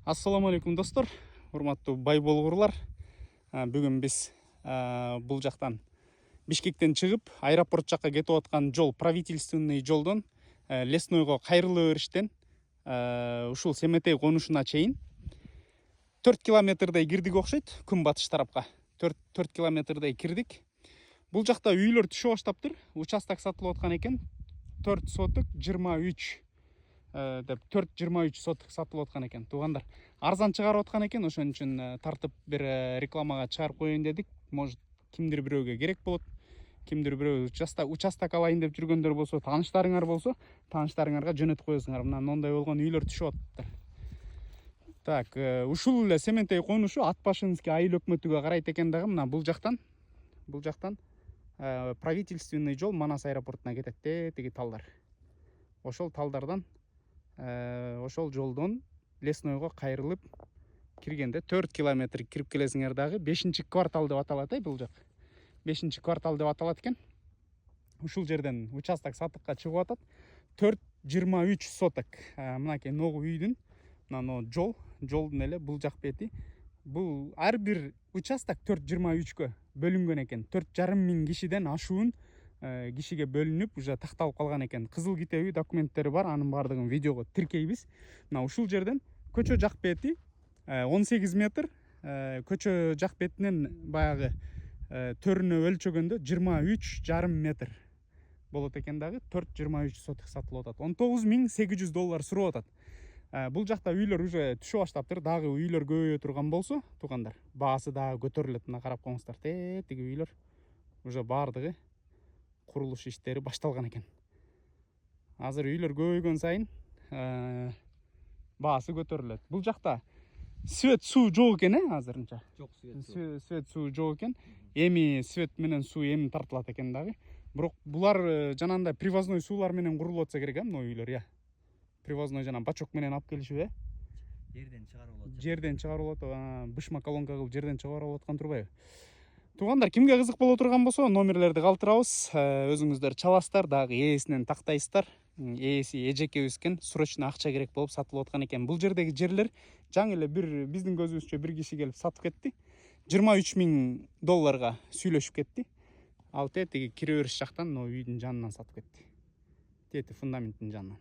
Ассаламу алейкум достор, урматтуу бай болгурлар. Бүгүн биз бул жактан Бишкектен чыгып, аэропорт жакка кетип аткан жол, правительственный жолдон Леснойго кайрыла бериштен ушул Семетей конушуна чейин 4 километрдей кирдик окшойт, күнбатыш тарапка. 4 километрдей кирдик. Бул жакта үйлөр түшө баштаптыр. Участок сатылып аткан экен. 4 соток 23 деп 4-23 соток сатылып аткан экен. Туугандар, арзан чыгарып аткан экен, ошон үчүн тартып бир рекламага чыгарып коеюн дедик. Может, кимдир бирөөгө керек болот. Кимдир бирөө участок алайын деп жүргөндөр болсо, тааныштарыңарга жөнөтүп коесуңар. Мына мондай болгон үйлөр түшүп атыптыр. Так, ушул эле Семетей конушу Атбашинский айыл өкмөтүгө карайт экен дагы. Мына бул жактан правительственный жол Манас аэропортуна кетет, тиги талдар. Ошол талдардан ошол жолдон Леснойго кайрылып киргенде 4 километр кирип келесиңер дагы 5-квартал деп аталат, бул жак. 5-квартал деп аталат экен. Ушул жерден участок сатыкка чыгып атат. 4-23 соток. Мынакей ногу үйдүн, мына жолдун эле бул жак бети. Бул ар бир участок 4-23кө бөлүнгөн экен. 4,5 миң кишиден ашуун кишиге бөлүнүп, уже такталып калган экен. Кызыл китеби документтери бар, анын баардыгын видеого тиркейбиз. Мына ушул жерден көчө жак бети 18 метр, көчө жак бетинен баягы төрүнө өлчөгөндө 23,5 метр болот экен дагы. 4,23 соток сатылып атат. $19,800 сурап атат. Бул жакта үйлөр уже түшө баштаптыр. Дагы үйлөр көбөйө турган болсо, туугандар, баасы дагы көтөрүлөт. Мына карап коңуздар, тиги үйлөр уже баардыгы курулуш иштери башталган экен. Азыр үйлөр көбөйгөн сайын баасы көтөрүлөт. Бул жакта свет суу жок экен, азырынча. Жок, свет суу жок экен. Эми свет менен суу эми тартылат экен дагы. Бирок булар жанагындай привозной суулар менен курулуп атса керек, мына үйлөр, Привозной жана бачок менен алып келишип, жерден чыгарып алат. Бышма колонка кылып жерден чыгарып аткан турбайбы? Туугандар, кимге кызык боло турган болсо, номерлерди калтырабыз. Өзүңүздөр чаласыздар, дагы ээсинен тактайсыздар. Ээси эжекебиз экен, срочно акча керек болуп сатылып аткан экен. Бул жердеги жерлер жаңы эле биздин көзүбүзчө бир киши келип сатып кетти. $23,000 сүйлөшүп кетти. Ал тиги кире бериш жактан, үйдүн жанынан сатып кетти. Тети фундаменттин жанынан.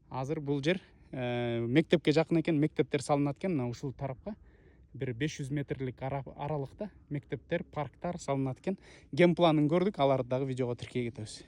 Азыр бул жер мектепке жакын экен, мектептер салынат экен. Мына ушул тарапка бир 500 метрлик аралыкта мектептер, парктар салынат экен. Генпланын көрдүк, аларды дагы видеого тиркей кетебиз.